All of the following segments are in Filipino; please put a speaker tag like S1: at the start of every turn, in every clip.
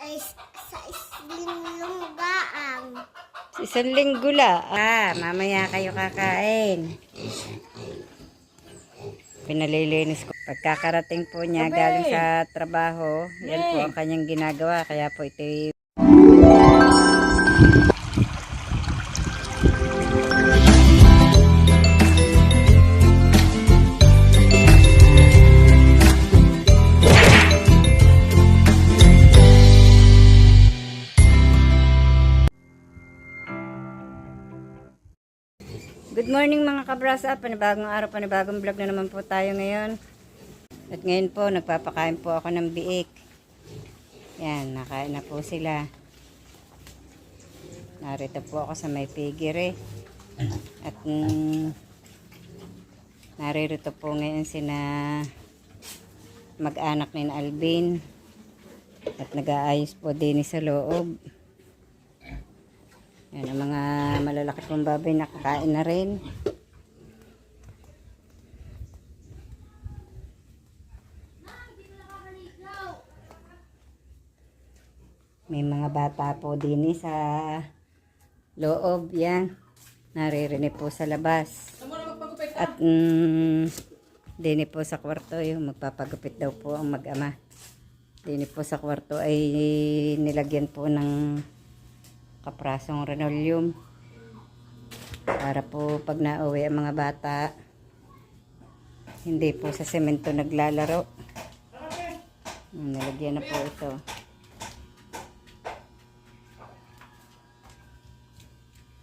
S1: Ay, sa isling gaang.
S2: Sa isang linggo la. Mamaya kayo kakain. Pinalilinis ko. Pagkakarating po niya galing sa trabaho, yan po ang kanyang ginagawa. Kaya po ito Good morning mga kabrasa, panibagong araw, panibagong vlog na naman po tayo ngayon. At ngayon po, nagpapakain po ako ng biik. Yan, nakain na po sila. Narito po ako sa may piggery. At naririto po ngayon sina mag-anak ni Alvin. At nag-aayos po din sa loob. Yan, ang mga malalaki kong baboy nakakain na rin. May mga bata po din sa loob. Yan, naririnig po sa labas. At din po sa kwarto, yung magpapagupit daw po ang mag-ama. Din po sa kwarto ay nilagyan po ng kaprasong linoleum para po pag nauwi ang mga bata hindi po sa semento naglalaro. Nilagyan na po ito.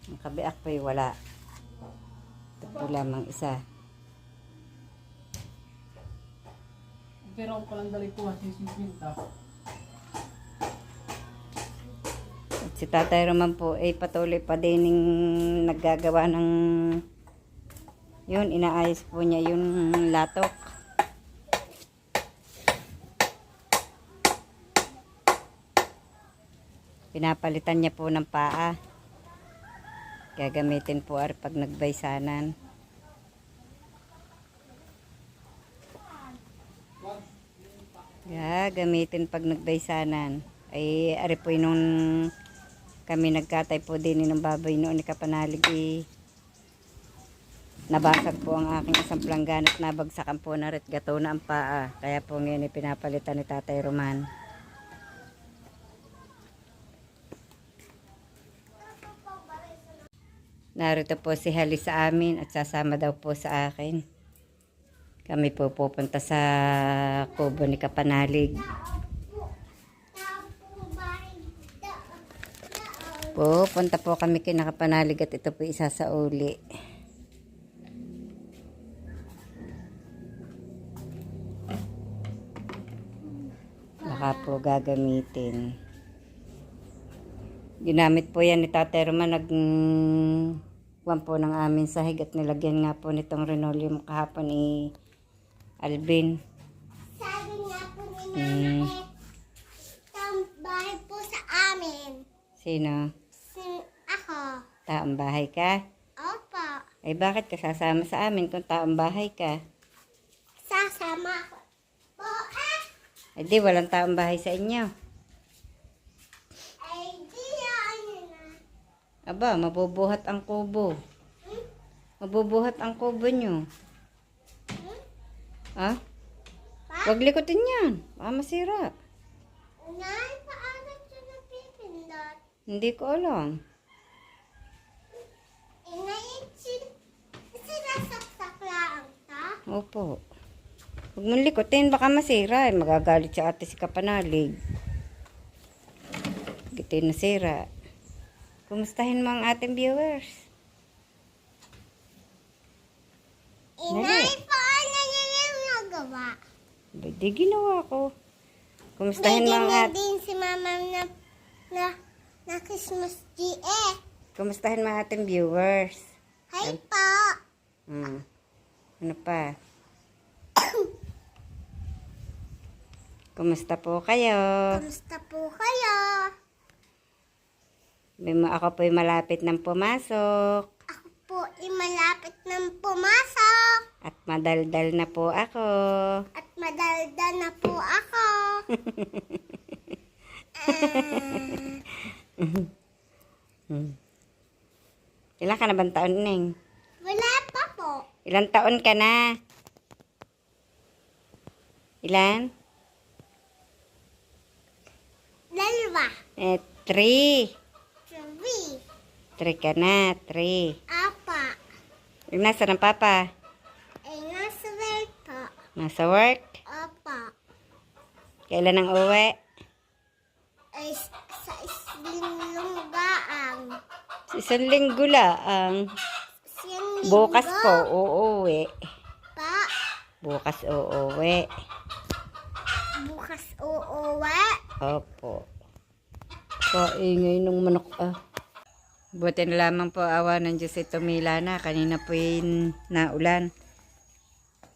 S2: Ang kabiak po ay wala. Ito po lamang isa.
S3: Pero ako palang dali ko kasi sinta.
S2: Si Tatay Roman po ay patuloy pa din naggagawa ng yun, inaayos po niya yung latok. Pinapalitan niya po ng paa. Gagamitin po pag nagbaysanan. Gagamitin pag nagbaysanan. Ay ari po nung kami nagkatay po din ng baboy noon ni Kapanalig, nabasag po ang aking isang planggan at nabagsakan po na rin gato na ang paa. Kaya po ngayon pinapalitan ni Tatay Roman. Narito po si Hali sa amin at sasama daw po sa akin. Kami po pupunta sa kubo ni Kapanalig. Punta po kami kay Kapanalig at ito po isa sa uli. Baka po gagamitin. Ginamit po yan ni Tatay Roman. Nagkuhan po ng amin sahig at nilagyan nga po nitong linoleum kahapon ni Alvin.
S1: Sabi nga po ni Mama, tambahay po sa amin.
S2: Sino?
S1: Ako.
S2: Taong bahay ka?
S1: Opo.
S2: Ay bakit ka sasama sa amin kung taong bahay ka?
S1: Sasama ako po
S2: Ay di, walang taong bahay sa inyo.
S1: ay di ano na.
S2: Aba, mabubuhat ang kubo. Mabubuhat ang kubo nyo. Ha? Huwag likutin yan. Baka masira.
S1: Nay, paano siya napipindot?
S2: Hindi ko alam.
S1: Sinasaksak lang ta?
S2: Opo. Huwag mong likutin. Baka masira. Magagalit sa ate si Kapanalig. Gito yung nasira. Kumustahin mo ang ating viewers?
S1: Inay, paano niya yung nagawa?
S2: Di ginawa ko. Kumustahin mo ang
S1: Bigyan
S2: ating...
S1: din si Mama na Christmas tree eh.
S2: Kumustahin mo ang ating viewers?
S1: Hi po.
S2: Ano pa? Kumusta po kayo?
S1: Kamusta po kayo?
S2: Ako po'y malapit ng pumasok.
S1: Ako po ay malapit ng pumasok.
S2: At madaldal na po ako.
S1: At madaldal na po ako.
S2: Ilan ka na bang taon, Neng?
S1: Wala pa po.
S2: Ilan taon ka na? Ilan?
S1: 2.
S2: 3.
S1: 3.
S2: 3 ka na, 3.
S1: Apa.
S2: Nasa ng papa?
S1: Ay nasa work po.
S2: Nasa work?
S1: Apa.
S2: Kailan ang uwi?
S1: Ay sa isling gaang.
S2: Isang linggo lang.
S1: Siyang
S2: Bukas
S1: linggo
S2: po, uuwi.
S1: pa.
S2: Bukas uuwi.
S1: Bukas uuwi.
S2: Opo. Kaingay ng manok Buti na lamang po awa ng Diyos ay tumila na. Kanina po yung naulan.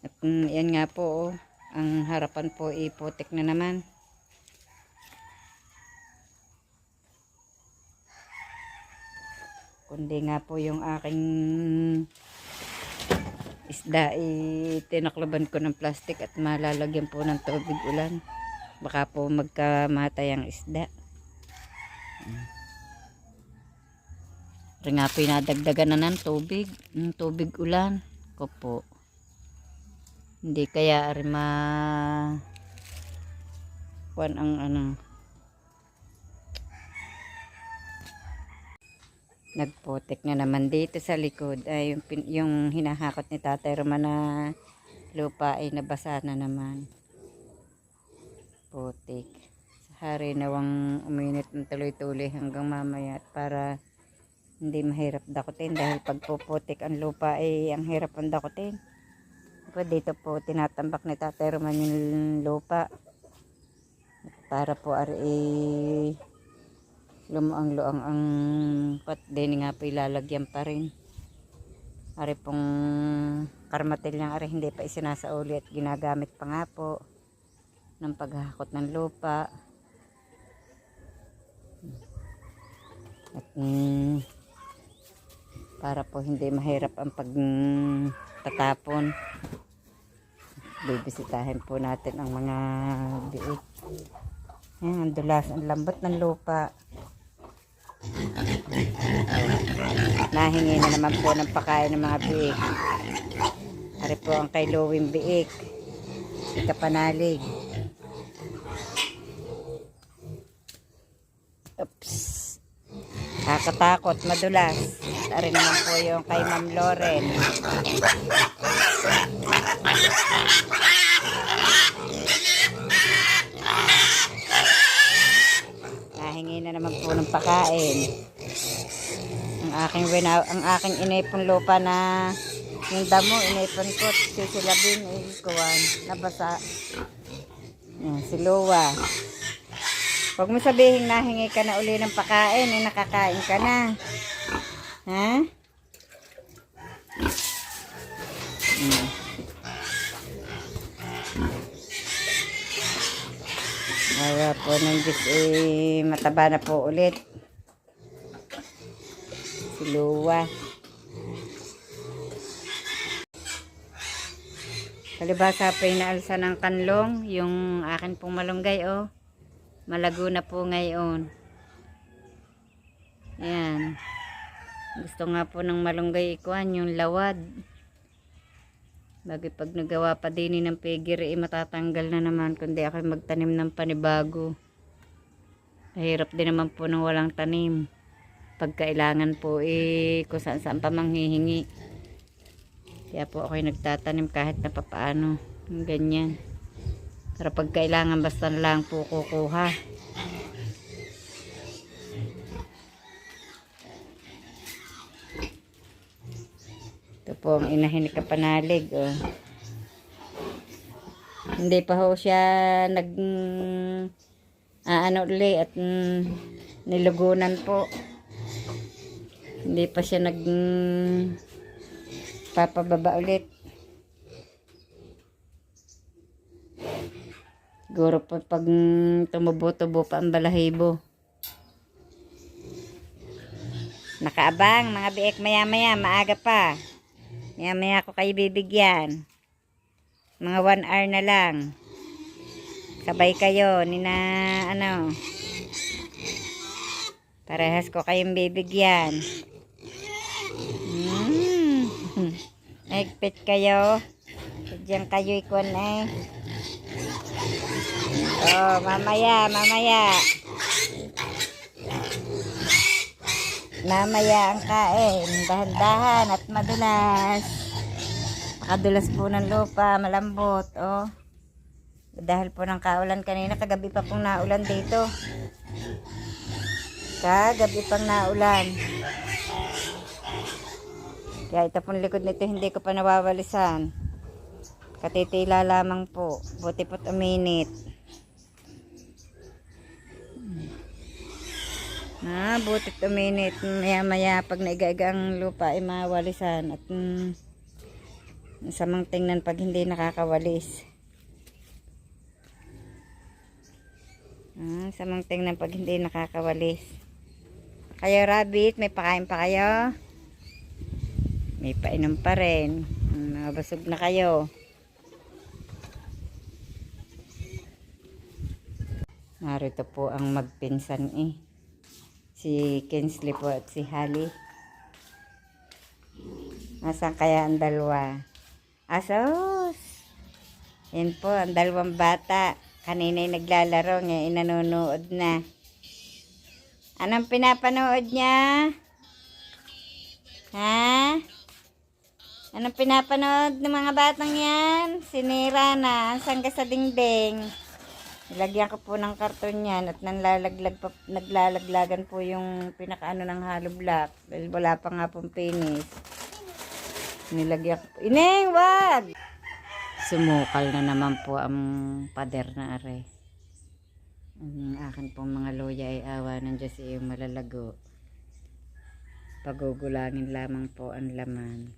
S2: At yan nga po, ang harapan po iputik na naman. Kundi nga po yung aking isda tinaklaban ko ng plastic at malalagyan po ng tubig ulan. Baka po magkamatay ang isda. Rin nga po inadagdagan na ng tubig. Tubig ulan. Ko po. Hindi kaya rin kuwan ang nagputik na naman dito sa likod ay yung hinahakot ni Tatay Roman na lupa ay nabasa na naman. Putik. Sa hari nawang uminit ng tuloy-tuloy hanggang mamaya para hindi mahirap dakutin dahil pag puputik ang lupa ay ang hirap ang dakutin. Dito po tinatambak ni Tatay Roman yung lupa para po lumaang-luang ang pat din nga po ilalagyan pa rin. Ari pong karmatil niyang ari hindi pa isinasauli at ginagamit pa nga po ng paghahakot ng lupa. At para po hindi mahirap ang pagtatapon. Bibisitahin po natin ang mga biik. Ayan, ang dulas, ang lambot ng lupa. Nahingi na naman po ng pakain ng mga biik. Ari po ang kay Lowing biik. Si Kapanalig. Oops. Kakatakot, madulas. Ari naman po yung kay Ma'am Loren. Nahingi na naman po ng pakain. Ang aking inipon lupa na yung damo, inipon ko, sisilabin, kuwan, nabasa. Yan, si Lowa. Huwag mo sabihin nahingi ka na uli ng pakain, nakakain ka na. Ha? Wala po ng Diyos mataba na po ulit. Si Luwa. Kalibasa pa inaalsa ng kanlong, yung akin pong malunggay malago na po ngayon. Yan. Gusto nga po ng malunggay ikuan yung lawad. Bagay pag nagawa pa din ng pigiri matatanggal na naman kundi ako magtanim ng panibago. Mahirap din naman po ng walang tanim. Pagkailangan po kung saan pa manghihingi. Kaya po ako nagtatanim kahit na papaano. Ganyan. Pero pagkailangan basta lang po kukuha. Ito po ang inahin ni Kapanalig. Hindi pa ho siya uli at nilugunan po. Hindi pa siya papababa ulit. Siguro pag tumubo-tubo pa ang balahibo. Nakaabang mga biik maya-maya, maaga pa. Maya-maya ko kayo bibigyan. Mga 1 hour na lang. Sabay kayo, Parehas ko kayong bibigyan. Naigpit kayo. Diyan kayo ikon eh. Oh, mamaya. Mamaya ang kain. Dahan-dahan at madulas. Makadulas po ng lupa, malambot. Oh. Dahil po ng kaulan kanina, kagabi pa pong naulan dito. Kagabi pang naulan. Kaya ito pong likod nito, hindi ko pa nawawalisan. Katitila lamang po. Buti po't uminit. Butit uminit. Maya pag naiga-iga ang lupa ay mawalisan. At samang tingnan pag hindi nakakawalis. Samang tingnan pag hindi nakakawalis. Kayo rabbit, may pakain pa kayo? May painom pa rin. Nabasog na kayo. Narito po ang magpinsan eh. Si Kinsley po at si Holly. Nasaan kaya ang dalawa? Asos! Yan po, ang dalawang bata. Kanina'y naglalaro, ngayon nanonood na. Anong pinapanood niya? Ha? Anong pinapanood ng mga batang yan? Sinira na, ansang ka sa dingding. Nilagyan ko po ng karton yan at naglalaglagan po yung pinakaano ng hollow block. Dahil wala pa nga pong finish. Nilagyan ko po. Ineng, wag! Sumukal na naman po ang pader na are. Ang akin pong mga loya ay awa ng Diyos yung malalago. Pagugulangin lamang po ang laman.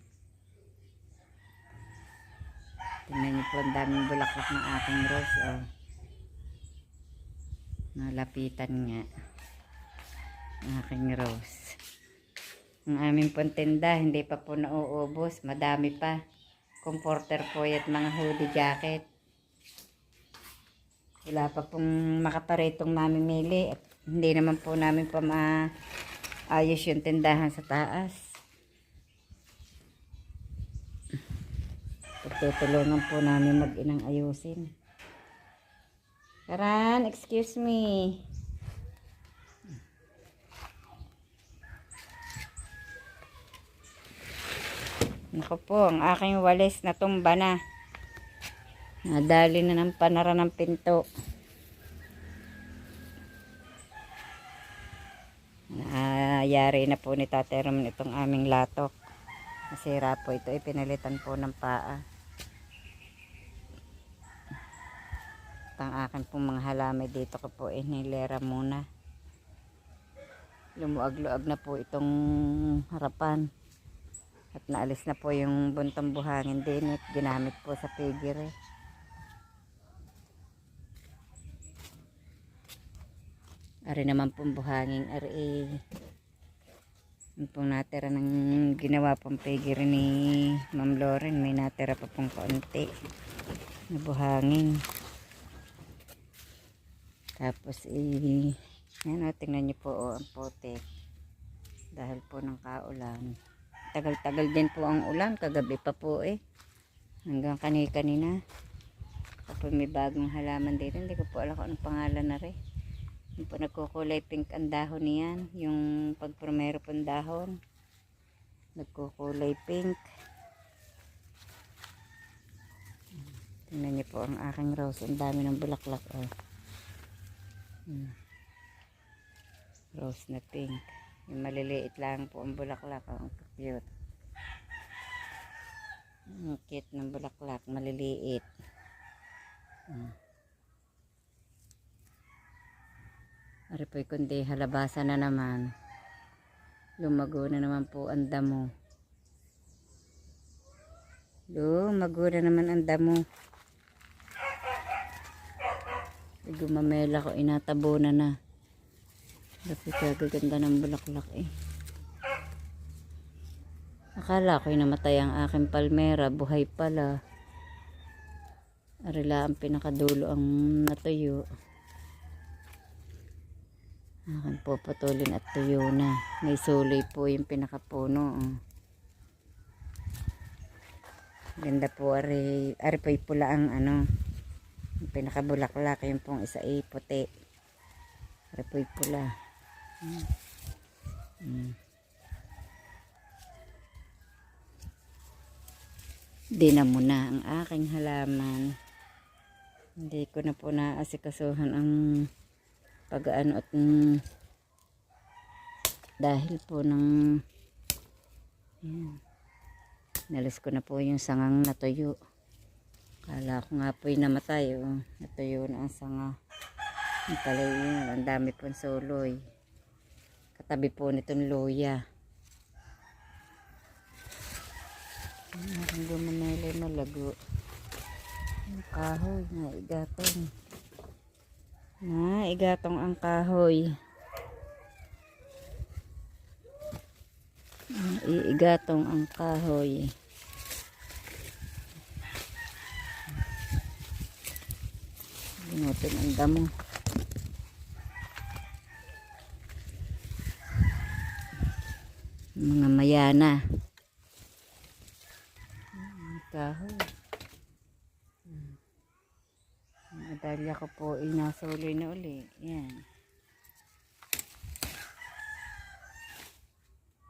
S2: Tingnan niyo po ang daming bulaklak ng aking rose. Oh. Nalapitan nga ang aking rose. Ang aming pong tinda hindi pa po nauubos. Madami pa. Comforter po at mga hoodie jacket. Wala pa pong makaparitong mamimili. At hindi naman po namin pa maayos yung tindahan sa taas. Pagtutulungan po namin mag-inang ayusin. Karan, excuse me. Naku po, ang aking walis natumba na. Nadali na ng panara ng pinto. Nayari na po ni Tate Rom itong aming latok. Nasira po ito, ipinalitan po ng paa. Ang akin pong mga halamay dito ko po inilera muna. Lumuag-luag na po itong harapan. At naalis na po yung buntong buhangin din at ginamit po sa pigire. Ari naman pong buhangin ari yung pong natira ng ginawa pong pigire ni Ma'am Lauren. May natira pa pong kaunti na buhangin. Tapos yan o, tingnan nyo po ang putik. Dahil po ng kaulan. Tagal-tagal din po ang ulan. Kagabi pa po eh. Hanggang kanina. Kapag may bagong halaman dito. Hindi ko po alam kung anong pangalan na rin. Yung po nagkukulay pink ang dahon niyan. Yung pagpromero pong dahon. Nagkukulay pink. Tingnan niyo po ang aking rose. Ang dami ng bulaklak. Oh. Rose na pink. Yung maliliit lang po ang bulaklak. Ang cute. Ang cute ng bulaklak. Maliliit. Ari po'y kundi halabasa na naman. Lumago na naman po ang damo. Lumago na naman ang damo. Gumamela ko, inatabunan na. Kasi kagaganda ng bulaklak eh. Akala ko'y namatay ang aking palmera, buhay pala. Arila ang pinakadulo ang natuyo. Akin puputulin at tuyo na. May suloy po yung pinakapuno. Oh. Ganda po, ari po pula ang ano, yung pinakabulaklak, yung pong isa ay puti. Ari po pula. Di na muna ang aking halaman. Hindi ko na po naasikasuhan ang pag-ano at dahil po ng yan, nalis ko na po yung sangang natuyo. Kala ko nga po'y namatay. Oh. Natuyo na ang sanga. Ang pala yun, ang dami pong suloy. Katabi po nitong luya. Ang gumanelay malago. Ang kahoy na igatong. Igatong ang kahoy. Iigatong ang kahoy. Binutin ang damo. Mga mayana. Kahoy. Ang adalya ko po inasuloy na uli. Yan.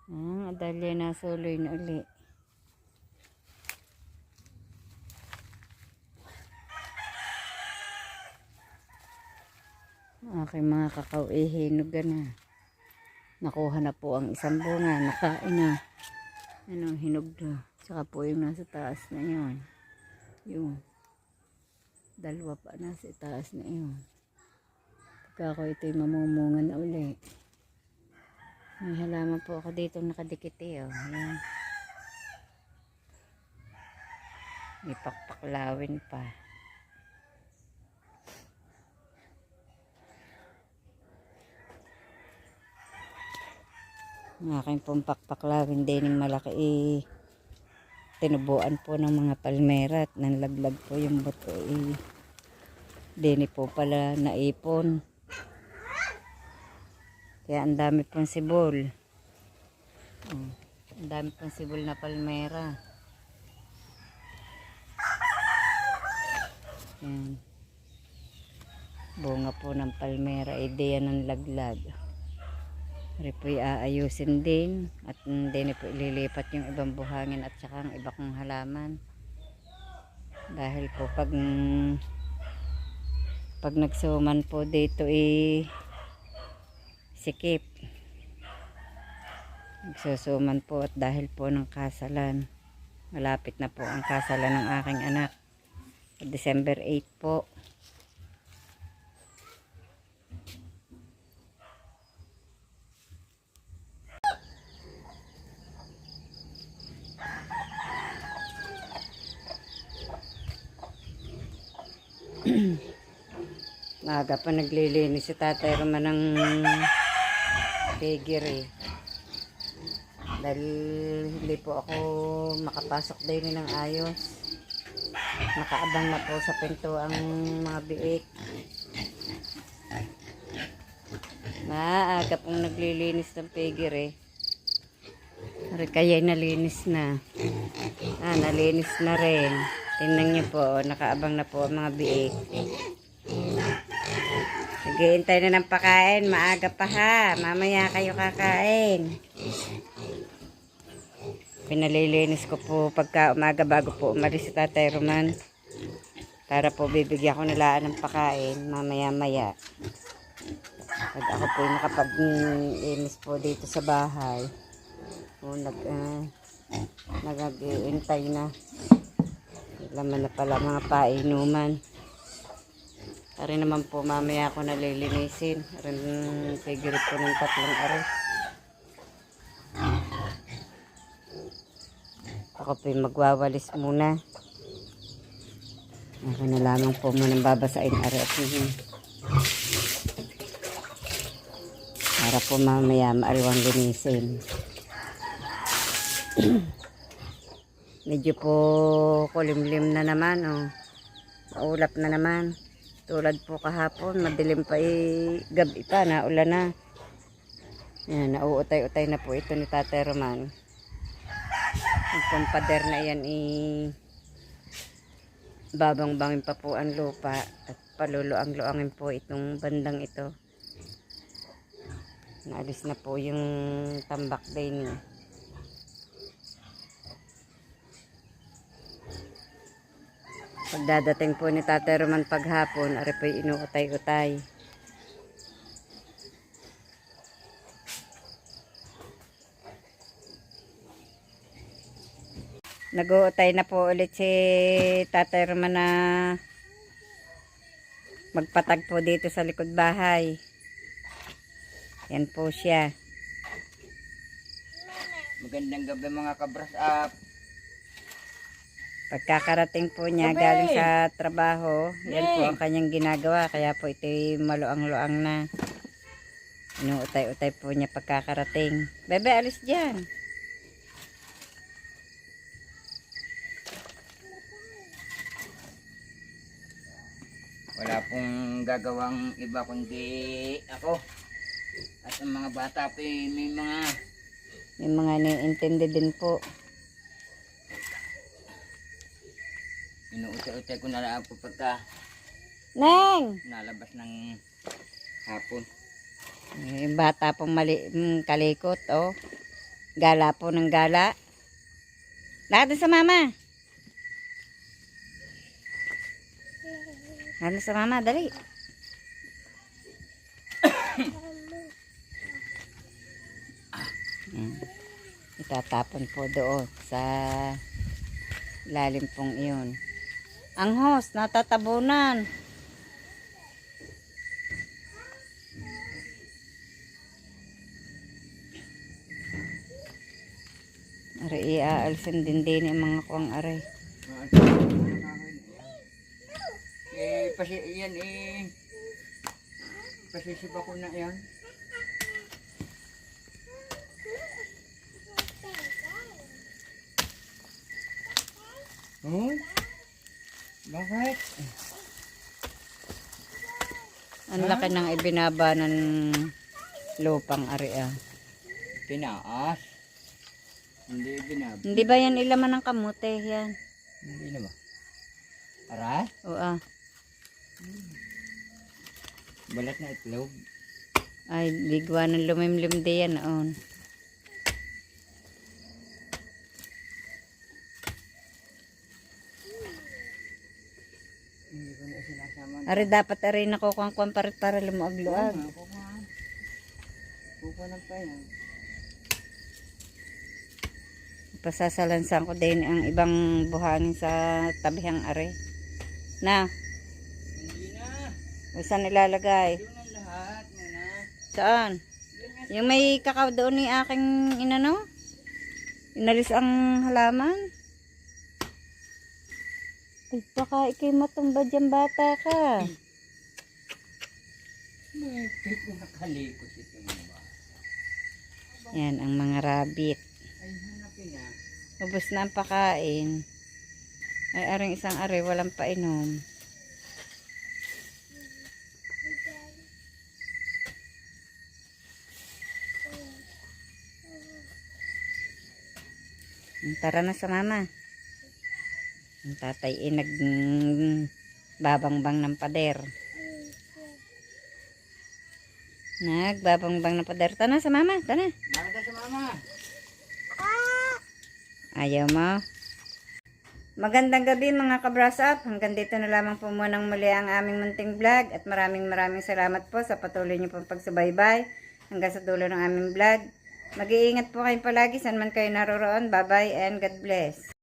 S2: Ang adalya nasuloy na uli. Aking mga kakao hinog na. Nakuha na po ang isang bunga. Nakain na. Ano, hinog na. Saka po yung nasa taas na yun. Yung dalawa pa nasa taas na yun. Pagka ako ito'y mamumunga na uli. May halaman po ako dito nakadikit eh. Oh. Ayan. May pakpaklawin pa. Ang aking pong pakpaklawin din yung malaki eh. Tinubuan po ng mga palmera at nanlaglag po yung buto eh. Dini po pala naipon. Kaya ang dami pong sibol. Ang dami pong sibol na palmera. Yan. Bunga po ng palmera. Ideya ng laglag. Ari po aayusin din. At hindi po ililipat yung ibang buhangin at saka ang iba kong halaman. Dahil po pag nagsuman po dito sikip. Nagsusuman po at dahil po ng kasalan. Malapit na po ang kasalan ng aking anak. December 8 po. Maaga pa naglilinis si Tatay Roman ng piggery. Dahil hindi po ako makapasok din ng ayos. Nakaabang na po sa pinto ang mga biik. Maaga pong naglilinis ng piggery. Kaya nalinis na. Nalinis na rin. Tingnan niyo po, nakaabang na po ang mga biik. Naghihintay na ng pakain. Maaga pa ha. Mamaya kayo kakain. Pinalilinis ko po pagka umaga bago po umalis si Tatay Roman. Para po bibigyan ko nilaan ng pakain. Mamaya-maya. Pag ako po nakapag-inis po dito sa bahay. Nag-iintay na. Laman na pala mga painuman. Ari naman po mamaya ako nalilinisin. Rin figure po ng 3 araw. Ako po magwawalis muna. Ako na lamang po muna babasain ari at para po mamaya maariwang linisin. Medyo po kulimlim na naman. Maulap na naman. Tulad po kahapon, madilim pa gabi pa, naulan na. Yan, nauutay-utay na po ito ni Tatay Roman. Yung pampader na yan babang-bangin pa po ang lupa at paluluang-luangin po itong bandang ito. Naalis na po yung tambak din niya. Pagdadating po ni Tatay Roman paghapon, ari po'y inuutay-utay. Nag-uutay na po ulit si Tatay Roman na magpatag po dito sa likod bahay. Yan po siya.
S4: Magandang gabi mga kabras up.
S2: Pagkakarating po niya
S4: Gabi!
S2: galing sa trabaho, yan po ang kanyang ginagawa. Kaya po ito'y maluang-luang na. Inuutay-utay po niya pagkakarating. Bebe, alis dyan.
S4: Wala pong gagawang iba kundi ako. At ang mga bata pa
S2: May mga naiintindi din po.
S4: inuutay-utay ko na lang po pagka
S2: Neng!
S4: nalabas ng hapon.
S2: Yung bata pong kalikot, oh. Gala po ng gala. Lahat sa mama. Lahat sa mama, dali. Yan. Itatapon po doon sa lalim pong iyon. Ang hose, natatabunan. Aray, iaalsin din ang mga kuwang aray.
S4: Pasisipa ko na yan. Oh? Bakit?
S2: Ang laki ng ibinaba ng lupang ari ah.
S4: Pinaas. Hindi binab.
S2: Hindi ba yan ilaman ng kamote yan?
S4: Hindi na ba? Aray?
S2: O ah.
S4: Balat na itlog.
S2: Ay, ligwa ng lumimlim di yan noon.
S4: Hindi ko na sinasama.
S2: Ari dapat ari nakukuha para lumuag-luag.
S4: Kukuha ng pa yan.
S2: Pasasalansan ko din ang ibang buhangin sa tabihang ari. Na,
S4: Hindi na.
S2: saan ilalagay?
S4: Doon ang lahat muna.
S2: Saan? Yung may kakao doon ni aking inano? Inalis ang halaman? Ay, baka ikay matumba dyan bata ka.
S4: Maypit na nakalikot ito mga ba?
S2: Yan ang mga rabbit.
S4: Ay, hanapin na.
S2: Ubus na ang pakain. Ay, aring isang ari, walang painom. Tara na sa mama. Ang tatay ay nagbabangbang ng pader. Nagbabangbang ng pader. Tana sa mama, tana.
S4: Bakit na sa mama?
S2: Ayaw mo? Magandang gabi mga kabrasap. Hanggang dito na lamang po munang muli ang aming munting vlog. At maraming salamat po sa patuloy niyo pong pagsubaybay hanggang sa dulo ng aming vlog. Mag-iingat po kayong palagi saan man kayo naroroon. Bye-bye and God bless.